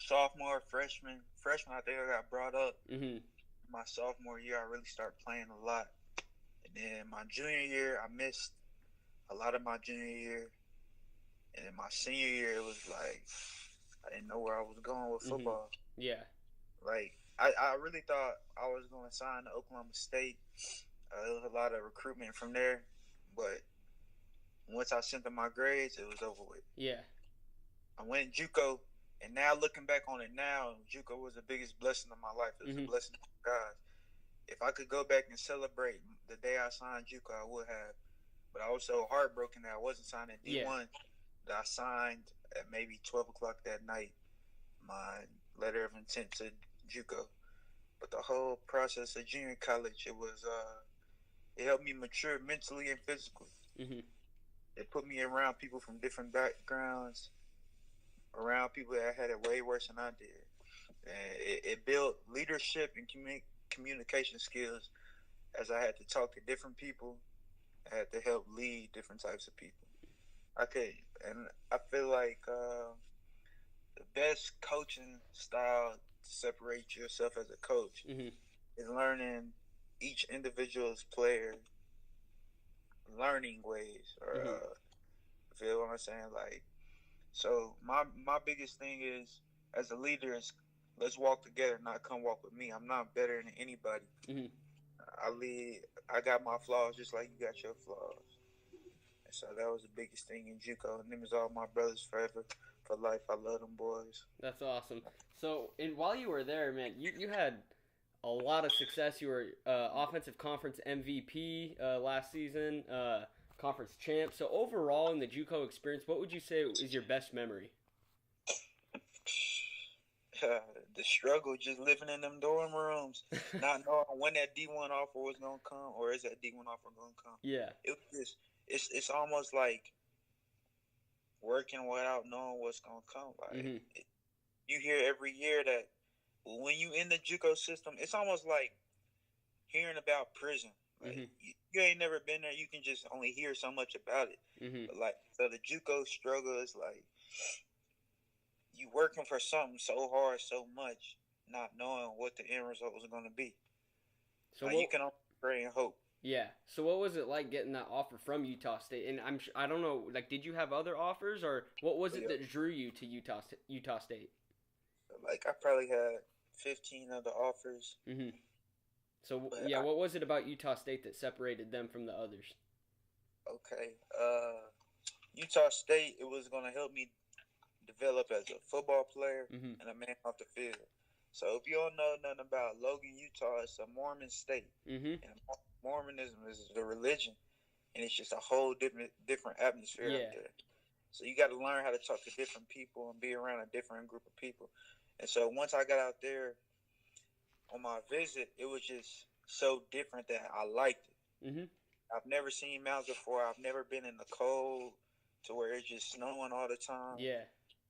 sophomore, freshman. I think I got brought up. Mm-hmm. My sophomore year, I really started playing a lot. And then my junior year, I missed a lot of my junior year. And then my senior year, it was like I didn't know where I was going with Mm-hmm. football. Yeah. Like I really thought I was going to sign to Oklahoma State. There was a lot of recruitment from there, but once I sent them my grades, it was over with. Yeah. I went JUCO, and now looking back on it now, JUCO was the biggest blessing of my life. It was a Mm-hmm. blessing from God. If I could go back and celebrate the day I signed JUCO, I would have. But I was so heartbroken that I wasn't signed at Yeah. D1 that I signed at maybe 12 o'clock that night my letter of intent to JUCO. But the whole process of junior college, it helped me mature mentally and physically. Mm-hmm. It put me around people from different backgrounds, around people that had it way worse than I did. And it built leadership and communication skills as I had to talk to different people. I had to help lead different types of people. Okay, and I feel like the best coaching style to separate yourself as a coach Mm-hmm. is learning each individual's player learning ways, or Mm-hmm. feel what I'm saying? Like, so my biggest thing is as a leader is let's walk together, not come walk with me. I'm not better than anybody. Mm-hmm. I lead. I got my flaws just like you got your flaws. And so that was the biggest thing in JUCO. And them is all my brothers forever for life. I love them boys. That's awesome. So, and while you were there, man, you had a lot of success. You were offensive conference MVP last season, conference champ. So overall in the JUCO experience, what would you say is your best memory? The struggle just living in them dorm rooms, not knowing when that D1 offer was gonna come, or is that D1 offer gonna come. Yeah. It was just it's almost like working without knowing what's gonna come. Like Mm-hmm. you hear every year that when you in the JUCO system, it's almost like hearing about prison. Like Mm-hmm. you ain't never been there, you can just only hear so much about it. Mm-hmm. But like so, the JUCO struggle is like you working for something so hard, so much, not knowing what the end result was going to be. So Like you what? can only pray and hope. Yeah. So what was it like getting that offer from Utah State? And I don't know. Like, did you have other offers, or what was it Yeah. that drew you to Utah State? Like I probably had 15 other offers, Mm-hmm. So but yeah, what was it about Utah State that separated them from the others? okay. Utah State, it was going to help me develop as a football player Mm-hmm. and a man off the field. So if you don't know nothing about Logan, Utah, it's a Mormon state, Mm-hmm. and Mormonism is the religion, and it's just a whole different atmosphere Yeah. out there. So you got to learn how to talk to different people and be around a different group of people. And so once I got out there on my visit, it was just so different that I liked it. Mm-hmm. I've never seen mountains before. I've never been in the cold to where it's just snowing all the time. Yeah.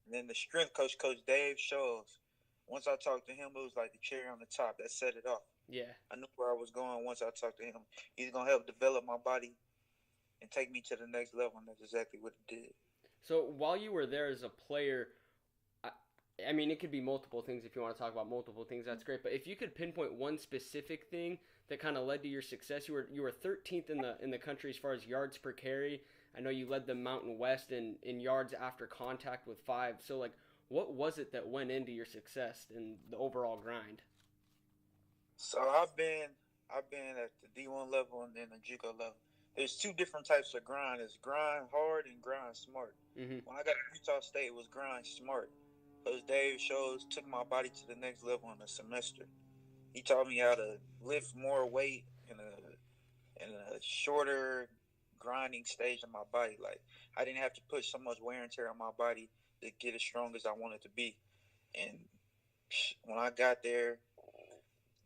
And then the strength coach, Coach Dave Shows, once I talked to him, it was like the cherry on the top that set it off. Yeah. I knew where I was going once I talked to him. He's going to help develop my body and take me to the next level, and that's exactly what it did. So while you were there as a player, I, I mean, it could be multiple things. If you want to talk about multiple things, that's great. But if you could pinpoint one specific thing that kind of led to your success, you were 13th in the country as far as yards per carry. I know you led the Mountain West in yards after contact with 5. So like, what was it that went into your success and the overall grind? So I've been at the D1 level and then the JUCO level. There's two different types of grind. It's grind hard and grind smart. Mm-hmm. When I got to Utah State, it was grind smart. Those Dave Shows took my body to the next level in a semester. He taught me how to lift more weight in a shorter grinding stage of my body. Like I didn't have to put so much wear and tear on my body to get as strong as I wanted to be. And when I got there,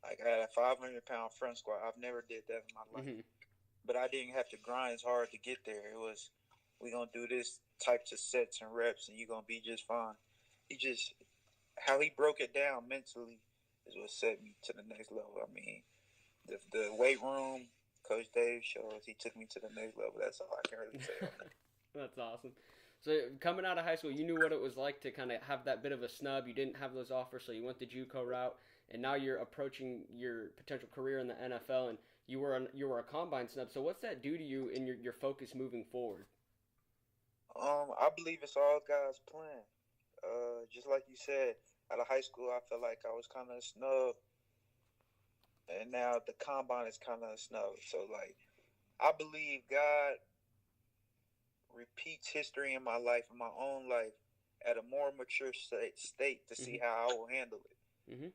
like I had a 500-pound front squat. I've never did that in my life, Mm-hmm. but I didn't have to grind as hard to get there. It was we gonna do this types of sets and reps, and you're gonna be just fine. He just how he broke it down mentally is what set me to the next level. I mean, the weight room, Coach Dave Shows, he took me to the next level. That's all I can really say on that. That's awesome. So coming out of high school, you knew what it was like to kind of have that bit of a snub. You didn't have those offers, so you went the JUCO route, and now you're approaching your potential career in the NFL, and you were a combine snub. So what's that do to you in your focus moving forward? I believe it's all God's plan. Just like you said, out of high school, I felt like I was kind of snub, and now the combine is kind of snub. So like, I believe God repeats history in my life, in my own life, at a more mature state to see Mm-hmm. how I will handle it. Mm-hmm.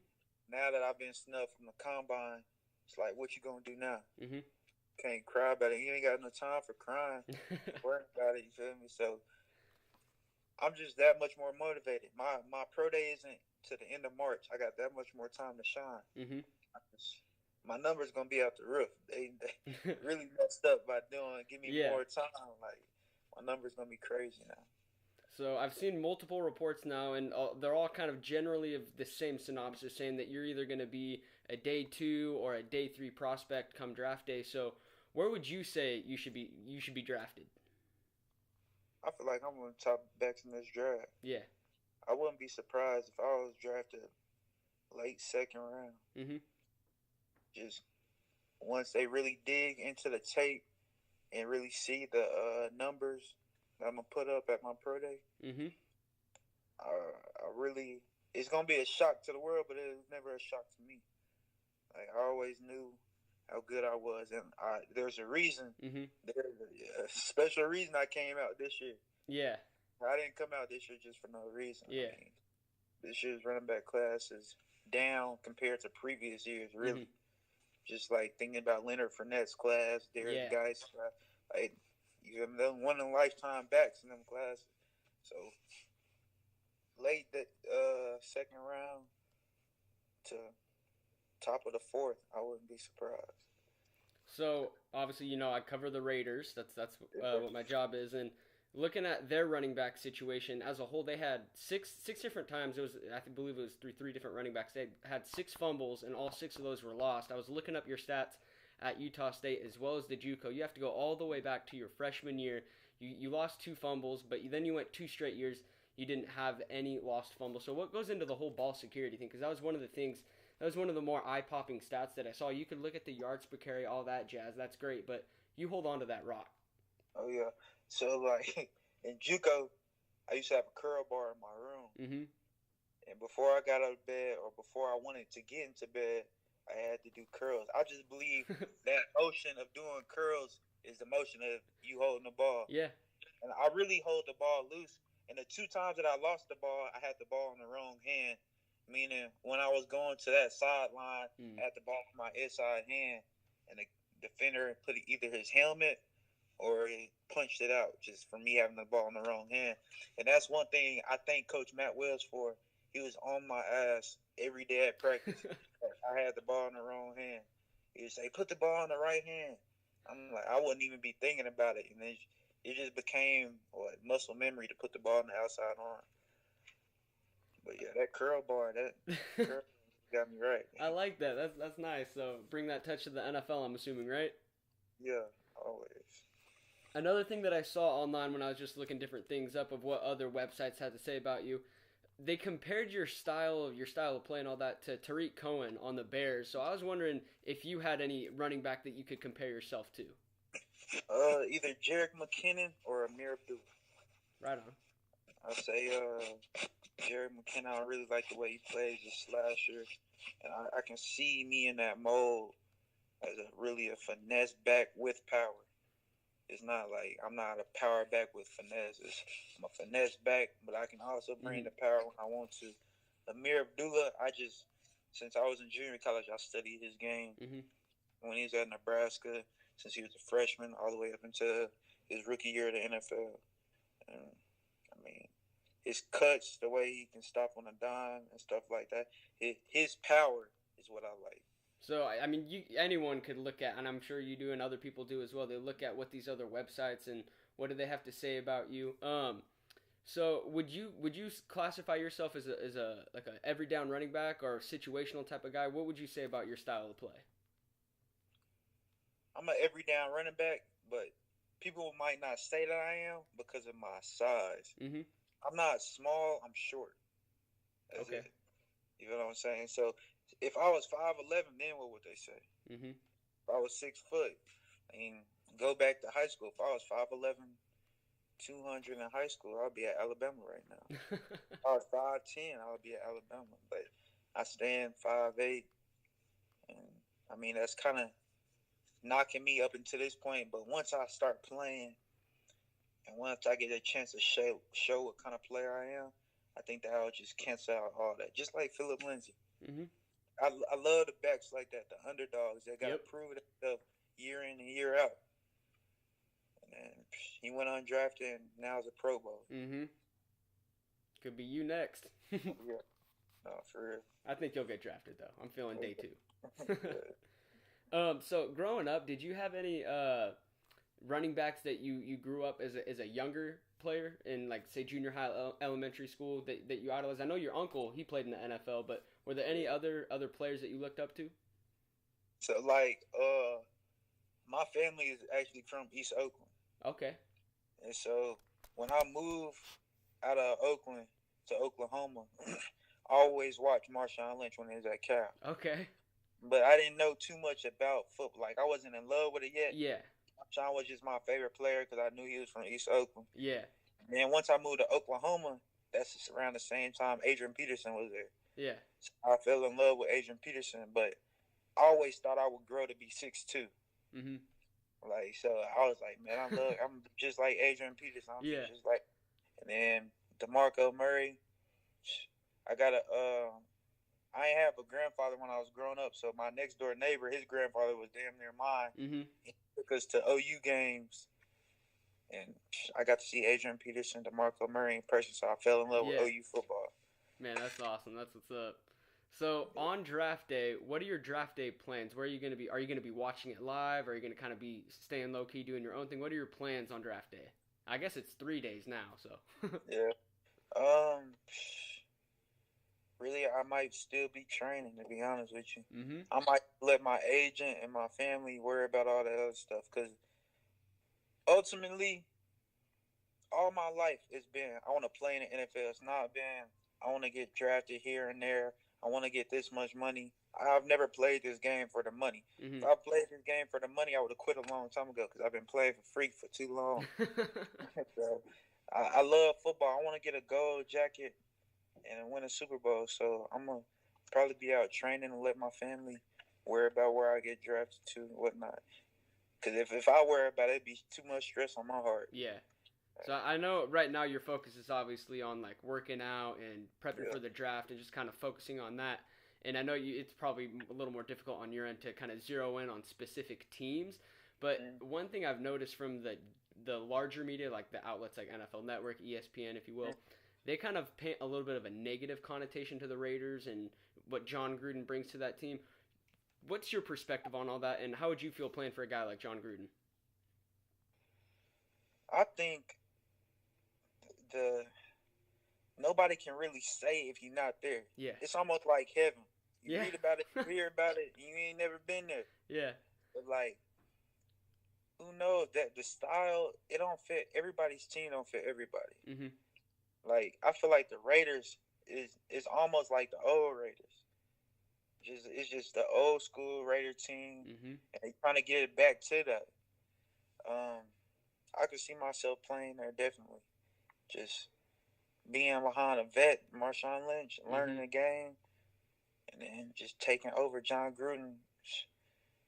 Now that I've been snubbed from the combine, it's like, what you gonna do now? Mm-hmm. Can't cry about it. You ain't got no time for crying. Worry about it. You feel me? So I'm just that much more motivated. My pro day isn't to the end of March. I got that much more time to shine. Mm-hmm. My numbers gonna be out the roof. They really messed up by doing. Give me Yeah. more time. Like my numbers gonna be crazy now. So I've seen multiple reports now, and they're all kind of generally of the same synopsis, saying that you're either going to be a day 2 or a day 3 prospect come draft day. So where would you say you should be? You should be drafted. I feel like I'm one of the top backs in this draft. Yeah. I wouldn't be surprised if I was drafted late second round. Mm-hmm. Just once they really dig into the tape and really see the numbers that I'm gonna put up at my pro day, Mm-hmm. I really, it's gonna be a shock to the world, but it was never a shock to me. Like I always knew how good I was, and there's a reason. Mm-hmm. There's a special reason I came out this year. Yeah. I didn't come out this year just for no reason. Yeah. I mean, this year's running back class is down compared to previous years. Really, just like thinking about Leonard Fournette's class, Derek Geis, like you have them one in a lifetime backs in them classes. So late that second round to top of the fourth, I wouldn't be surprised. So obviously, I cover the Raiders. That's what my job is, and looking at their running back situation as a whole, they had six different times. It was believe it was three different running backs. They had 6 fumbles, and all 6 of those were lost. I was looking up your stats at Utah State as well as the JUCO. You have to go all the way back to your freshman year. You lost 2 fumbles, but then you went 2 straight years. You didn't have any lost fumbles. So what goes into the whole ball security thing? Because that was one of the things. That was one of the more eye-popping stats that I saw. You could look at the yards per carry, all that jazz. That's great, but you hold on to that rock. Oh yeah. So like in JUCO, I used to have a curl bar in my room, and before I got out of bed or before I wanted to get into bed, I had to do curls. I just believe that motion of doing curls is the motion of you holding the ball. Yeah. And I really hold the ball loose. And the 2 times that I lost the ball, I had the ball in the wrong hand. Meaning, when I was going to that sideline, I had the ball in my inside hand, and the defender put either his helmet or he punched it out just for me having the ball in the wrong hand. And that's one thing I thank Coach Matt Wells for. He was on my ass every day at practice. I had the ball in the wrong hand. He would say, put the ball in the right hand. I'm like, I wouldn't even be thinking about it. And it just became muscle memory to put the ball in the outside arm. But yeah, that curl bar, that curl got me right. I like that. That's nice. So bring that touch to the NFL, I'm assuming, right? Yeah, always. Another thing that I saw online when I was just looking different things up of what other websites had to say about you, they compared your style of play and all that to Tariq Cohen on the Bears. So I was wondering if you had any running back that you could compare yourself to. Either Jerick McKinnon or Amir Abdullah. Right on. I say Jerick McKinnon. I really like the way he plays, the slasher, and I can see me in that mold as really a finesse back with power. It's not like I'm not a power back with finesse. I'm a finesse back, but I can also bring the power when I want to. Amir Abdullah, since I was in junior college, I studied his game. When he was at Nebraska, since he was a freshman, all the way up until his rookie year of the NFL. And, I mean, his cuts, the way he can stop on a dime and stuff like that, his power is what I like. So, I mean, anyone could look at, and I'm sure you do and other people do as well, they look at what these other websites and what do they have to say about you. So would you classify yourself as a every down running back or situational type of guy? What would you say about your style of play? I'm an every down running back, but people might not say that I am because of my size. Mm-hmm. I'm not small. I'm short. That's Okay. it. You know what I'm saying? So if I was 5'11", then what would they say? Mm-hmm. If I was 6 foot, I mean, go back to high school. If I was 5'11", 200 in high school, I'll be at Alabama right now. If I was 5'10", I would be at Alabama. But I stand 5'8", and I mean that's kind of knocking me up until this point. But once I start playing, and once I get a chance to show what kind of player I am, I think that I'll just cancel out all that. Just like Philip Lindsay. Mm-hmm. I love the backs like that, the underdogs that got to Yep. prove themselves year in and year out. And he went undrafted and now he's a Pro Bowl. Mm-hmm. Could be you next. Yeah, no, for real. I think you'll get drafted though. I'm feeling day 2. So growing up, did you have any running backs that you grew up as a younger player in, like, say, junior high, elementary school that you idolized? I know your uncle, he played in the NFL, but were there any other players that you looked up to? So like, my family is actually from East Oakland. Okay. And so when I moved out of Oakland to Oklahoma, I always watched Marshawn Lynch when he was at Cal. Okay. But I didn't know too much about football. Like, I wasn't in love with it yet. Yeah. Marshawn was just my favorite player because I knew he was from East Oakland. Yeah. And then once I moved to Oklahoma, that's around the same time Adrian Peterson was there. Yeah. So I fell in love with Adrian Peterson, but I always thought I would grow to be 6'2". Mm-hmm. Like, so I was like, man, I'm just like Adrian Peterson. I'm just like, and then DeMarco Murray. I I ain't have a grandfather when I was growing up, so my next door neighbor, his grandfather was damn near mine. Mm-hmm. He took us to OU games, and I got to see Adrian Peterson, DeMarco Murray in person, so I fell in love with OU football. Man, that's awesome. That's what's up. So on draft day, what are your draft day plans? Where are you going to be? Are you going to be watching it live? Or are you going to kind of be staying low key, doing your own thing? What are your plans on draft day? I guess it's 3 days now. So yeah, really, I might still be training, to be honest with you. Mm-hmm. I might let my agent and my family worry about all that other stuff, because ultimately, all my life it's been, I want to play in the NFL. It's not been, I want to get drafted here and there. I want to get this much money. I've never played this game for the money. Mm-hmm. If I played this game for the money, I would have quit a long time ago, because I've been playing for free for too long. So, I love football. I want to get a gold jacket and win a Super Bowl. So I'm going to probably be out training and let my family worry about where I get drafted to and whatnot. Because if I worry about it, it'd be too much stress on my heart. Yeah. So I know right now your focus is obviously on, like, working out and prepping for the draft and just kind of focusing on that. And I know it's probably a little more difficult on your end to kind of zero in on specific teams. But one thing I've noticed from the larger media, like the outlets like NFL Network, ESPN, if you will, they kind of paint a little bit of a negative connotation to the Raiders and what John Gruden brings to that team. What's your perspective on all that, and how would you feel playing for a guy like John Gruden? I think nobody can really say if you're not there. Yeah. It's almost like heaven. You read about it, you hear about it, you ain't never been there. Yeah. But, like, who knows that the style, it don't fit, everybody's team don't fit everybody. Mm-hmm. Like, I feel like the Raiders is almost like the old Raiders. It's just the old school Raider team, and they trying to get it back to that. I could see myself playing there definitely. Just being behind a vet, Marshawn Lynch, learning the game, and then just taking over John Gruden.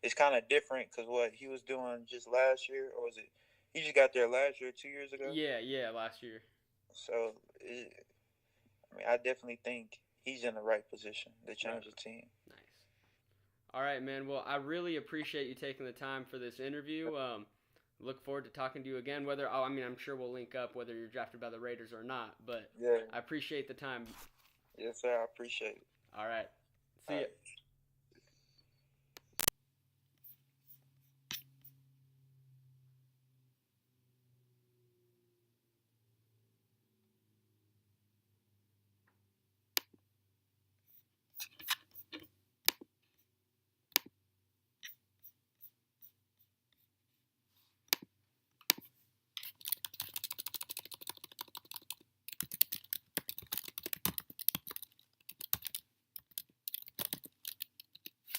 It's kind of different because what he was doing just last year, or was it? He just got there last year, 2 years ago. Yeah, last year. So, I definitely think he's in the right position to change the team. Nice. All right, man. Well, I really appreciate you taking the time for this interview. Look forward to talking to you again. I'm sure we'll link up whether you're drafted by the Raiders or not. But I appreciate the time. Yes, sir. I appreciate it. All right. See ya.